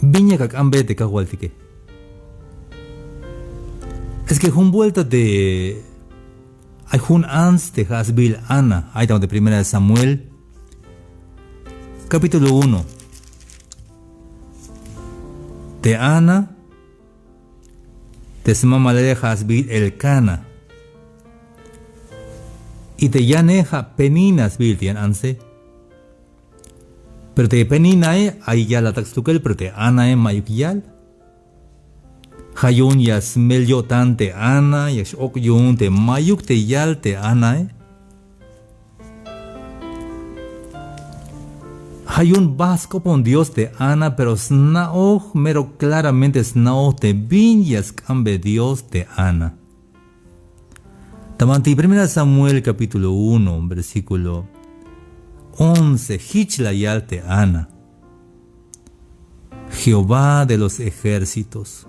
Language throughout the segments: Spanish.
Viña Cacambe de Cahualtique. Es que un vuelta de. Hay un ans de Hasbil Ana, ahí está de primera de Samuel, capítulo 1. De Ana, de Semama de Hasbil el Cana. Y te yaneja peninas biltian anse. Pero te peninae ahí ya la taxtukel, pero te anae mayukial. Hayun ya smelyo tante ana, ya okyun te mayuk te yal te anae. Hayun vasco pon Dios te ana, pero snao, mero claramente snao te vinyas cambe Dios te ana. Tamanti 1 Samuel capítulo 1, versículo 11, Hichla yal te ana. Jehová de los ejércitos,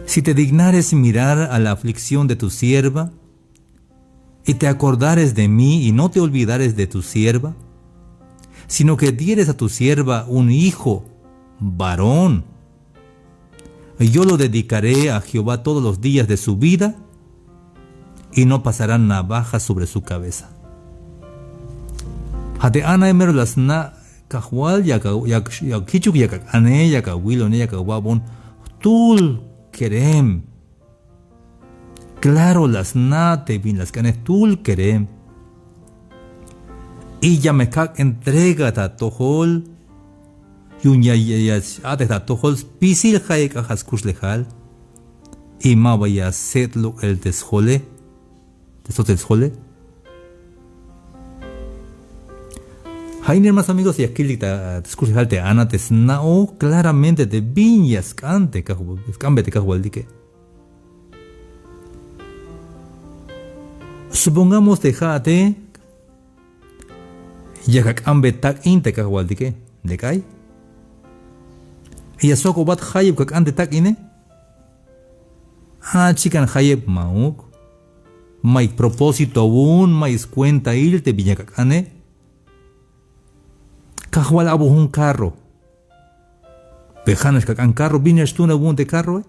si te dignares mirar a la aflicción de tu sierva, y te acordares de mí y no te olvidares de tu sierva, sino que dieres a tu sierva un hijo, varón, yo lo dedicaré a Jehová todos los días de su vida, y no pasará navaja sobre su cabeza. Hate ana emero las na kahual ya kichuk ya ane ya kawilo ne ya kawabon tul kerem. Claro las na te vin las canes tul kerem. Y ya me kak entrega ta tohol yun ya ate ta tohol pisil haek ajas kuslehal y ma vaya setlo el teshole teshole. Hay hermanos amigos y aquí te escuchas te ana te snao claramente te viñas cante cambe te cajualdique. Supongamos dejate ya que cambe tak inte cajualdique de kai. Y eso bat hayeb que ante tak ine. Chican hayeb mauk. Mai propósito aún mais cuenta il te viña cacane. Cajual abo un carro. Pejanes cacan carro, viñas tú un de carro.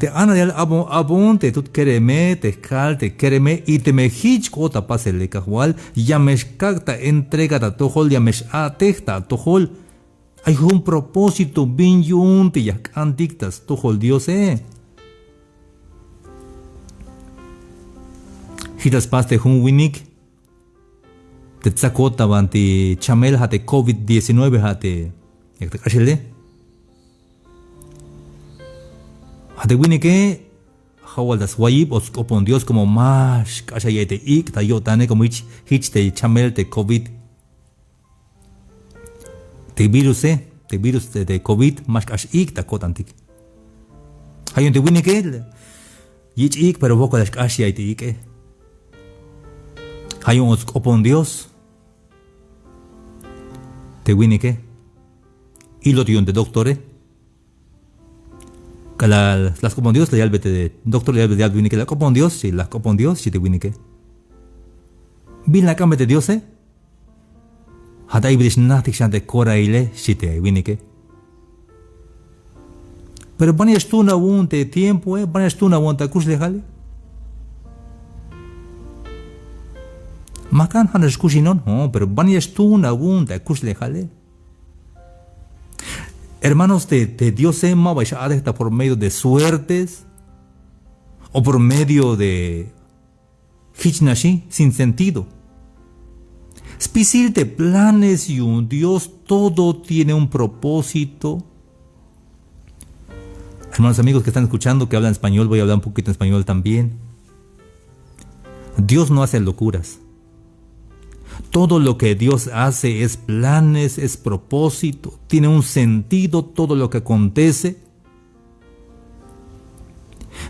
Te ana del abon te tut quereme, te cal, te quereme y te me hich cota pasele cajual, ya me cacta entrega ta tojol, ya me atecta tojol. Hay un propósito bin yun te ya cantictas tojol Dios Hitas paste un winik. Te tsakota banti chamel hate COVID-19 hate yak te kashile hate wini que hawal das wayib os kopon Dios como más kashayete ik ta yotane como hich te chamel te COVID te virus te COVID más kash ik ta kotantik hayon te wini que yich ik pero boco das kashayete ik hayon os kopon Dios te wini que y lo tion de doctore que las copon Dios le albete de doctor le albete de wini que la copon Dios si las copon Dios si te wini que bin la cambete Dios hata ibris natik shante kora ile si te wini que pero banes tú na un te tiempo banes tú na un ta kus lejale Makan han escuchinon, pero banes tú na un ta kus lejale. Hermanos de Dios ema vais a estar por medio de suertes o por medio de hichnashi sin sentido. Spisil de planes y un Dios todo tiene un propósito. Hermanos amigos que están escuchando que hablan español, voy a hablar un poquito en español también. Dios no hace locuras. Todo lo que Dios hace es planes, es propósito, tiene un sentido todo lo que acontece.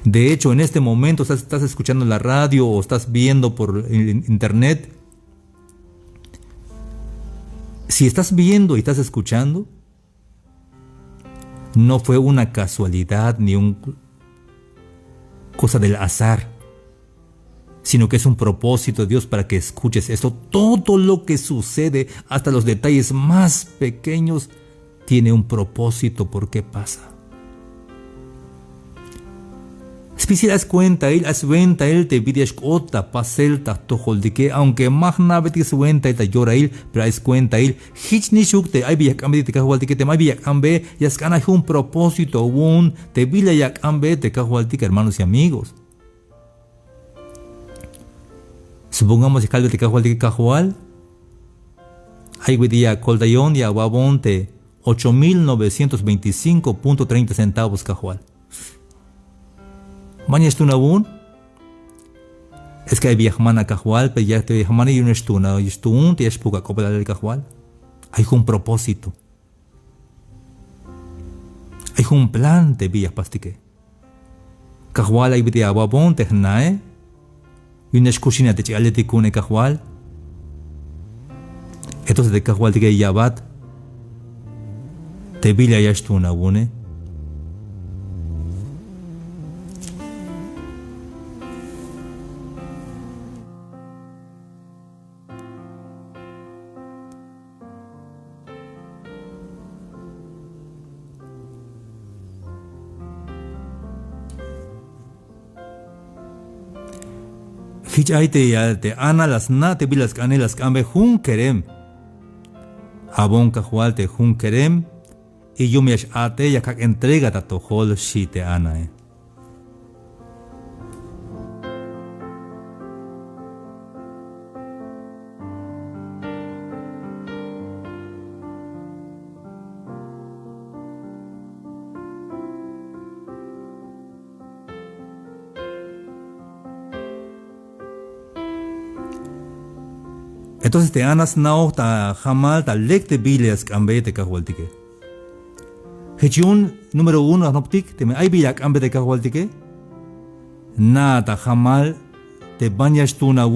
De hecho, en este momento estás escuchando en la radio o estás viendo por internet. Si estás viendo y estás escuchando, no fue una casualidad ni una cosa del azar, sino que es un propósito de Dios para que escuches esto. Todo lo que sucede, hasta los detalles más pequeños, tiene un propósito por qué pasa. Si das cuenta, él te pide escota, paselta, tojoldike, aunque más nave te cuenta, él te llora él, pero das cuenta él, hich ni shukte, hay vía cambe, te cajualdike, te mai vía cambe, y es que un propósito, te vila ya cambe, te cajualdike, hermanos y amigos. Supongamos que te cajualdike cajual, hay día coldayón y aguabonte, 8.925.30 centavos cajual. Mañana estuna es que hay viajmana cajual, pero ya te viajmana y un estuna, y estun te espuga copla del cajual. Hay un propósito. Hay un plan de vías pastique. Cajual hay de agua bon te nae, y una escuchina te chale te cune cajual. Entonces de cajual te que yabat, te vila ya estuna une. Hichaite ya te ana las na te vilas canelas cambe jun kerem. Abon cajual te jun kerem. Y yo me ate ya kak entrega tato hol shi te ana. Entonces te anas nao ta jamal ta lekte biles cambe te cajualtique. Hechun número 1 anoptik te me hay villa cambe te cajualtique. Na ta jamal te bañas tu na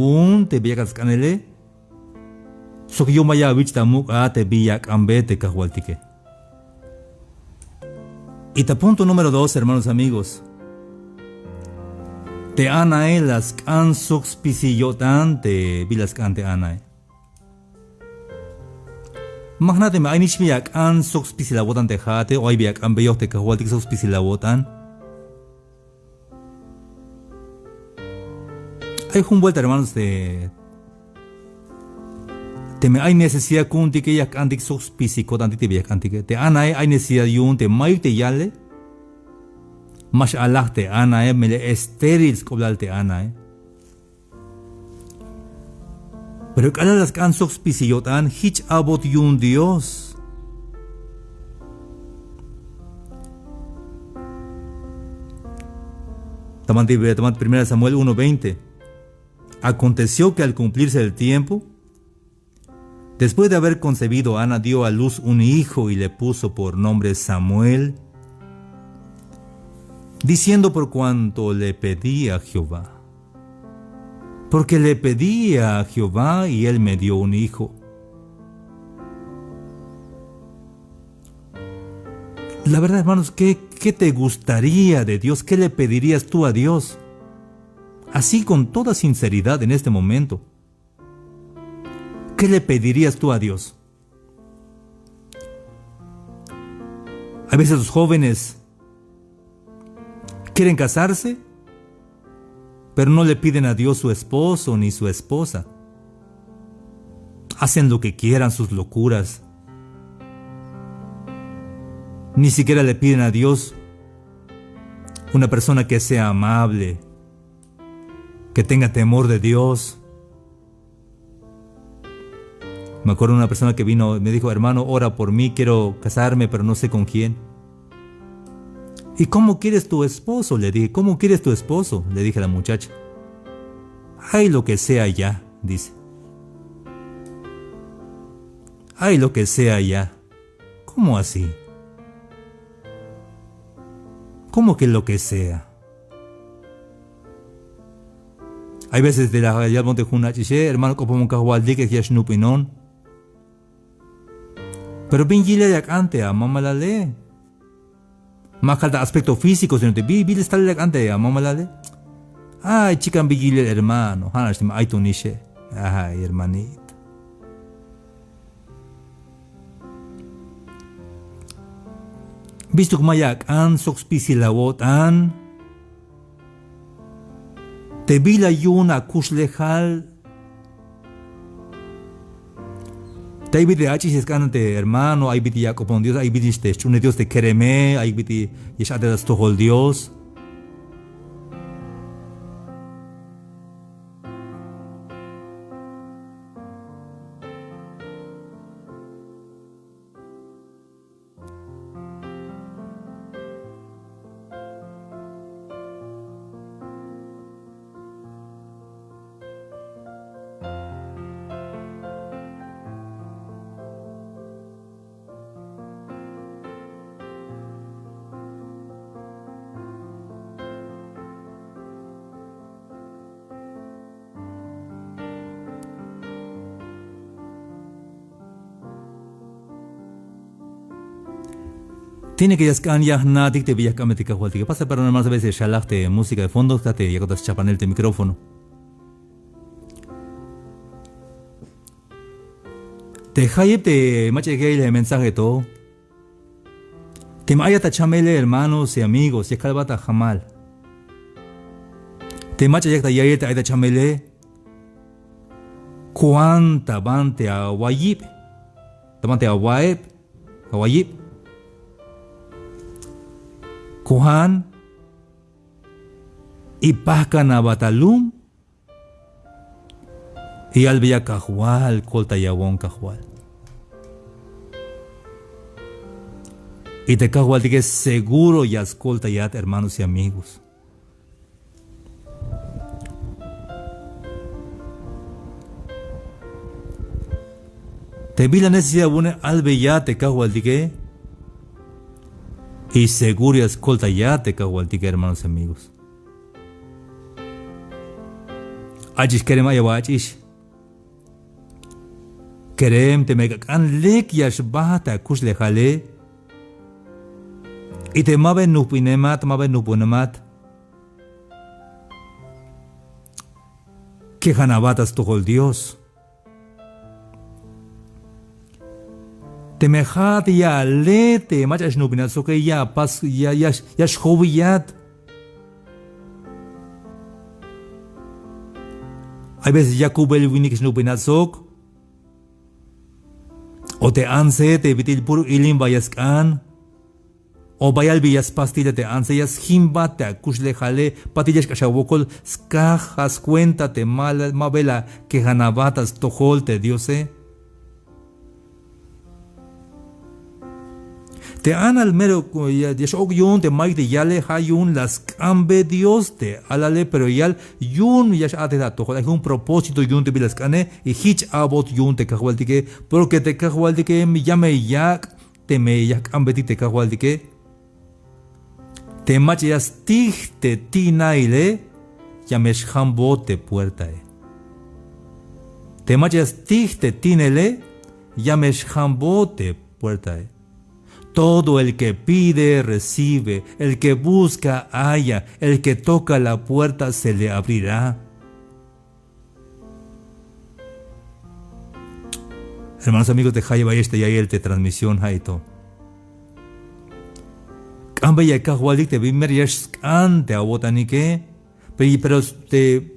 te viajas canele. So que yo maya vich ta muka te villa cambe te cajualtique. Y ta punto número 2, hermanos amigos. Te anae las cansox pisillotan te vilas cante anae. Magnate me ainish biak an sox pisilawotan te jate o biak an beyote ka waltik sox pisilawotan. Hay un vuelta hermanos de me hay necesidad kunti que yak antik sox pisikotan te biak antike te anae hay necesidad yun te mayu te yale mash Allah te anae mele estéril skoblal te anae. Pero cada las cansos pisillotan hich abot yun Dios. Taman 1 Samuel 1:20. Aconteció que al cumplirse el tiempo, después de haber concebido, Ana dio a luz un hijo y le puso por nombre Samuel, diciendo por cuanto le pedí a Jehová. Porque le pedí a Jehová y él me dio un hijo. La verdad, hermanos, ¿qué te gustaría de Dios? ¿Qué le pedirías tú a Dios? Así con toda sinceridad en este momento. ¿Qué le pedirías tú a Dios? A veces los jóvenes quieren casarse, pero no le piden a Dios su esposo ni su esposa. Hacen lo que quieran, sus locuras. Ni siquiera le piden a Dios una persona que sea amable, que tenga temor de Dios. Me acuerdo de una persona que vino y me dijo: hermano, ora por mí, quiero casarme, pero no sé con quién. ¿Y cómo quieres tu esposo? Le dije. ¿Cómo quieres tu esposo? Le dije a la muchacha. Ay, lo que sea ya, dice. Ay, lo que sea ya. ¿Cómo así? ¿Cómo que lo que sea? Hay veces de la realidad monte juna chiche, hermano, como un cajualdi que ya snupinon. Pero bien gile ya cante a mamá la lee. Más falta aspecto físico, sino te vi estar la cante a mamá la lee. Ay, chica, vigile hermano, hanas ay tu niche. Ay, hermanito. Visto como an soxpisilawot an. Te vila yuna kuslejal. Te ibiti achis escánate hermano, hay biti Jacob con Dios, hay biti chune Dios te quereme, hay biti yeshate das tohol Dios. Tiene que yaskan ya nadik te viyakame te kahualti. ¿Qué pasa? Pero nomás a veces shalachte música de fondo, te yakotas chapanel te micrófono. Te hayep te mache que el mensaje todo. Te maya ta chamele hermanos y amigos, y calvata jamal. Te mache ya ta yayete aita chamele. Cuánta bante a wayip. Tamante a waep, a wayip. Kuhan ipahka na batalum y albia kahual kolta yawon kahual. Y te kahual que seguro ya escolta ya hermanos y amigos. Te vi la necesidad de albe ya te kahual que y seguro escolta ya te kahualtique, hermanos y amigos. Achish kerem ayawa achish. Kerem te mega kan lek yash bahata kush lejale. Y te mabe nupinemat, mabe nupunemat. Que janabatas tohol Dios. Te mejat ya lete, machas nubinat, so que ya pas, ya shobiyat. Hay veces ya kubel winik nubinat sok. O te anse, te vitil puro ilim bayaskan. O bayal biyas pastilla te anse, yas himba te akushle jale, patillas kashawokol, skajas cuenta te mabela que janabatas tohol te diose. Te an al mero yashok yun te maik te yale hayun las cambe Dios te alale pero yal yun yash ate da tojo hay un propósito yun te bilas kane y hich abot yun te kahwaldike porque te kahwaldike mi llame yak te me yak ambeti te kahwaldike te machas tig te tinaile yamesh hambo te puerta te machas tig te tinele yamesh hambo te puerta Todo el que pide, recibe. El que busca, halla. El que toca la puerta, se le abrirá. Hermanos amigos de Jaiba este y ahí te transmisión Jaito. Camba ya kahualik te bimer yash ante a botanike. Pero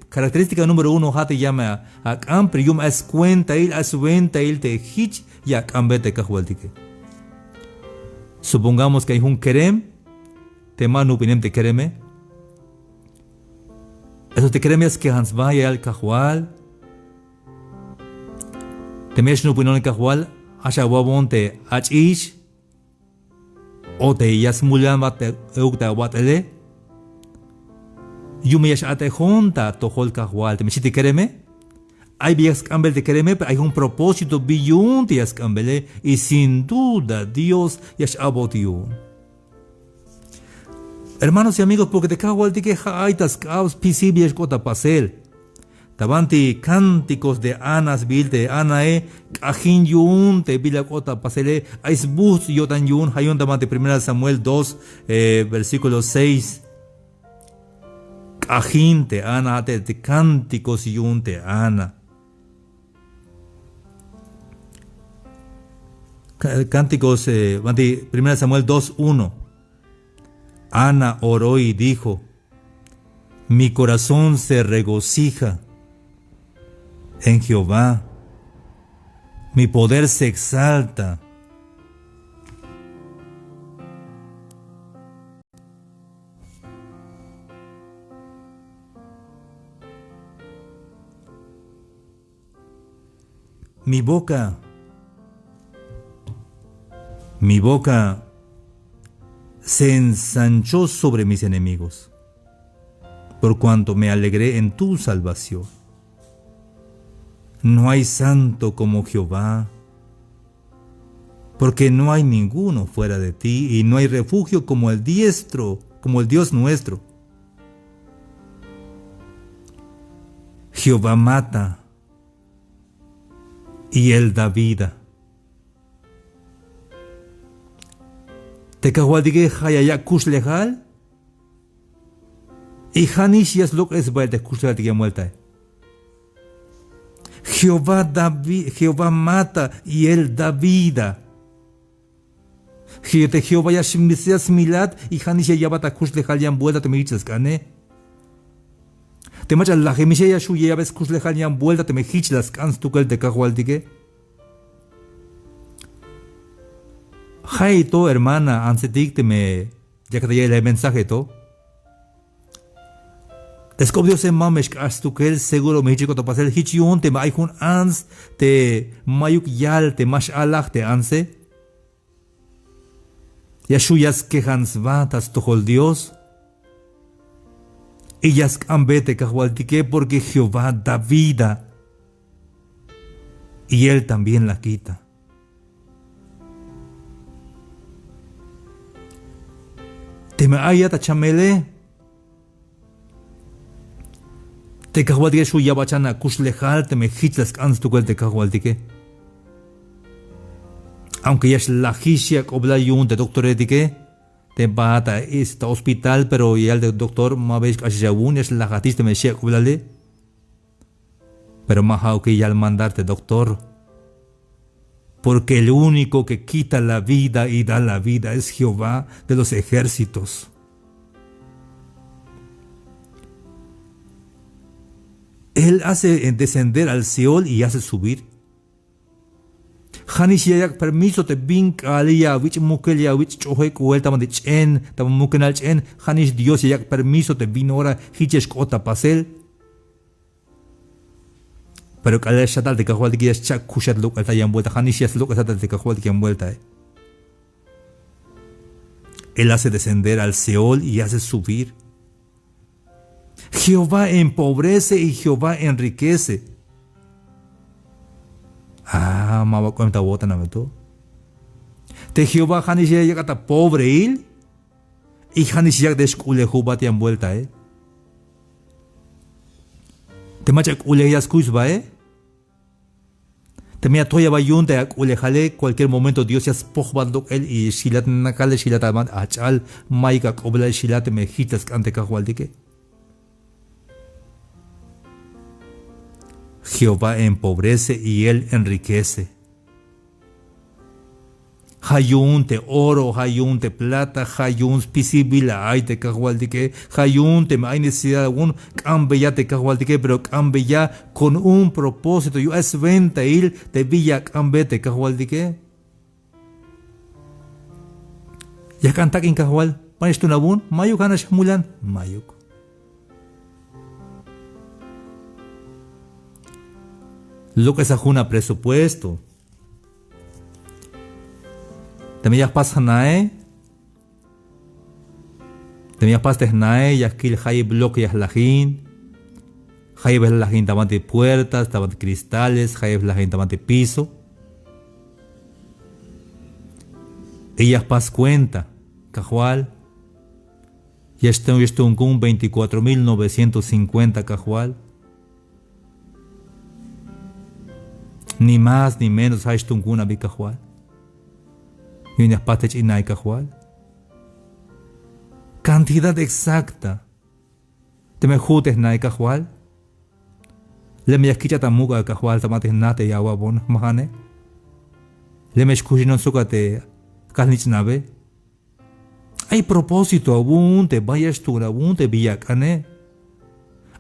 característica número 1 hate llama a camper yum as cuenta il as venta il te hich ya cambe te kahualike. Supongamos que hay un kerem, te manu pinem te kereme. Eso te kereme es que hans vaya al kahual. Te mesh nu pinon kahual, asha wabon te achish. O te yasmulan bate eukta watele. Yumi yash ate junta tohol kahual, te meshiti kereme. Hay vías cambel de quereme, pero hay un propósito billun días cambele y sin duda Dios yash abotiun. Hermanos y amigos, porque te cago al que hay tas caos pisibles cota pasel. Tabanti cánticos de Anas bilte Anae, Kajin yun te bila cota pasele, ais bus yotan yun, hayun tabanti 1 Samuel 2, versículo 6. Kajin te Ana, te cánticos yun te Ana. Cánticos, 1 Samuel 2:1. Ana oró y dijo: mi corazón se regocija en Jehová, mi poder se exalta. Mi boca se ensanchó sobre mis enemigos, por cuanto me alegré en tu salvación. No hay santo como Jehová, porque no hay ninguno fuera de ti, y no hay refugio como el Dios nuestro. Jehová mata, y él da vida. Te cahuadige hayaya kuslejal, y hanish yaslok es bail de kuslejal tige muerta. Jehová mata y él da vida. Jehová ya shimisias milat y hanish ya yabata kuslejal yan vuelta te me hichas gane. Te macha la gemisha ya shu ya ves kuslejal yan vuelta te me hichlas cans tukel te cahuadige. Hay to hermana, ansetik te me ya que te llega el mensaje to. Descubrió se mamesh hasta que el seguro me hizo pasar hichion te maikun ans te mayuk yal te mash alach te anse. Ya shuyas quejans vatas tojol Dios. Y yas ambete cahualtique porque Jehová da vida. Y él también la quita. Te me ayata chamele. Te cahualtique su yabachana kuslejal te me hitlas cans tu cuel te cahualtique. Aunque ya es la hishia obla yun de doctoretique, te bata esta hospital, pero ya el doctor ma ves que así es la gatis te me shia oblale. Pero ma que ya al mandarte doctor, porque el único que quita la vida y da la vida es Jehová de los ejércitos. Él hace descender al Seol y hace subir. Hanish yayak permiso te bink alia wich mukelia wich chohe kuel taman de chen taman mukenal chen Hanish Dios yayak permiso te vinora hichesh kota pasel. Pero kala shatal te kahual de kias chak kushat luk alta yan vuelta Hanish yas luk alta te kahual de kian vuelta. Él hace descender al Seol y hace subir. Jehová empobrece y Jehová enriquece. Mawa cuenta bota na meto. Te Jehová Hanish yakata pobre il y Hanish yak deskule hubat yan vuelta Te macha kule yas kuisba Te mea toya bayunta yak ule jale cualquier momento Dios yas pohbandok él y shilat nakale shilat aman achal maika kobla shilat me hitas ante kahualdike. Jehová empobrece y él enriquece. Hayun te oro, hayun te plata, hayun pisibila ay te cahualdique, hayun te hay necesidad un cambia ya te cahualdique, pero cambia ya con un propósito. Yo es venta il te villa cambia te cahualdique. Ya canta en cahual, panes tu nabun, mayuk hanas mulan, mayuk. Lo que es ajuna presupuesto. También ya pasa nae. También ya pasa nae. Ya que el hay bloque ya lajín. Hay ves lajín taban de puertas, taban de cristales, hay ves lajín taban de piso. Ellas pas cuenta, cajual. Ya está un 24.950 cajual. Ni más ni menos hay tunguna bi cajual. Y unas pates y nai cajual. Cantidad exacta. Te me jutes nai cajual. Le me esquicha tamuga cajual tamates nate y agua bon mahane. Le me escuchinon sukate kalnich nave. Hay propósito aún, te vayas tú aún, te villacane.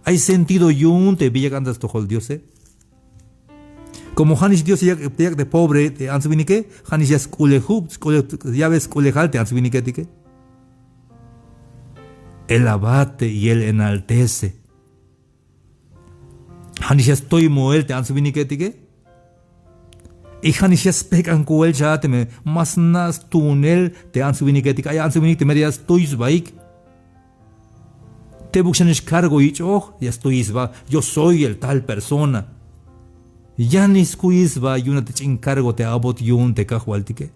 Hay sentido yun, te villacandas tojol Dios. Como Hanis Dios ya de pobre, te ansubinique, Hanis ya skulehub, ya ves skulehal, te ansubinique. Él abate y él enaltece. Hanis ya estoy moel, te ansubinique. Y Hanis ya spekan kuel ya te me más nas tunel, te ansubinique. Ay ansubinique, te medias tuis baik. Te buxanish cargo y ya estoy isba, yo soy el tal persona. Ya ni isba y una te encargo te abot yun te cajualtique.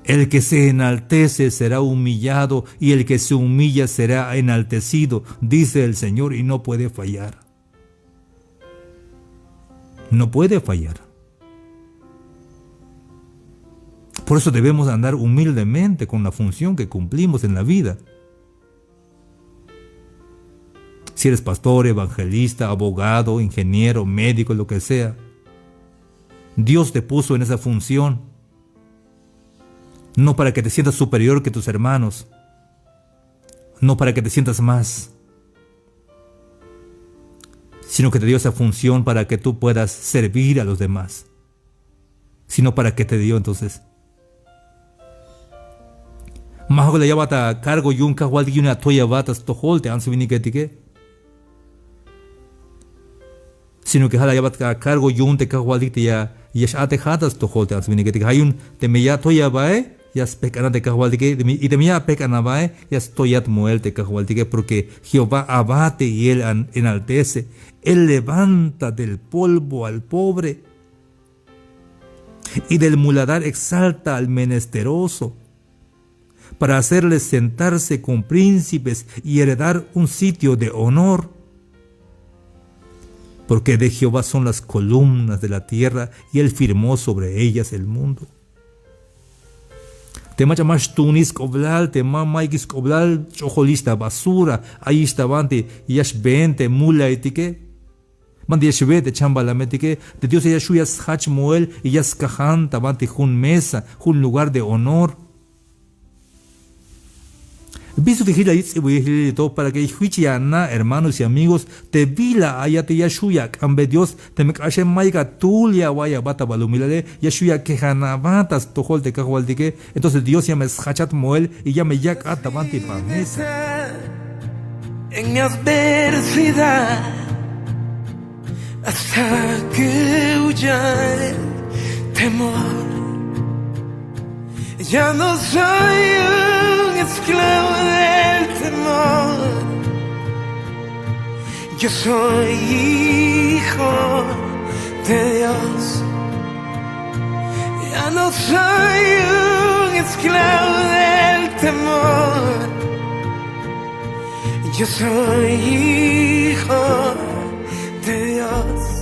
El que se enaltece será humillado y el que se humilla será enaltecido, dice el Señor, y no puede fallar. No puede fallar. Por eso debemos andar humildemente con la función que cumplimos en la vida. Si eres pastor, evangelista, abogado, ingeniero, médico, lo que sea, Dios te puso en esa función, no para que te sientas superior que tus hermanos, no para que te sientas más, sino que te dio esa función para que tú puedas servir a los demás, sino para que te dio entonces. Maho le llevata cargo y un cajual y una toya batas tojol te han subido sino que jala llevata cargo y un te cajual y ya ate jatas tojol te han subido hay un te me ya toya bae ya pecana te cajual y te me ya pecana bae ya toyat moel te cajual porque Jehová abate y él enaltece, él levanta del polvo al pobre y del muladar exalta al menesteroso, para hacerles sentarse con príncipes y heredar un sitio de honor. Porque de Jehová son las columnas de la tierra, y él firmó sobre ellas el mundo. Te machamas tunis coblal, te mamaikis coblal, chojolista basura, ahí estabante, yash vente, mula etique. Mandi yashvete chambalametike, de Dios yashuyas hach moel, y yas cajan, tabante jun mesa, jun lugar de honor. Visto de todo para que hichiana, hermanos y amigos, te vila ayate yashuya, ambe Dios, te me cache maiga tulia vaya bata balumilale, yashuya quejanabatas tojol te cajualdique, entonces Dios ya me schachat moel y ya me yak atabanti pamesa. En mi adversidad, hasta que huya el temor, ya no soy un esclavo del temor, yo soy hijo de Dios. Ya no soy un esclavo del temor, yo soy hijo de Dios.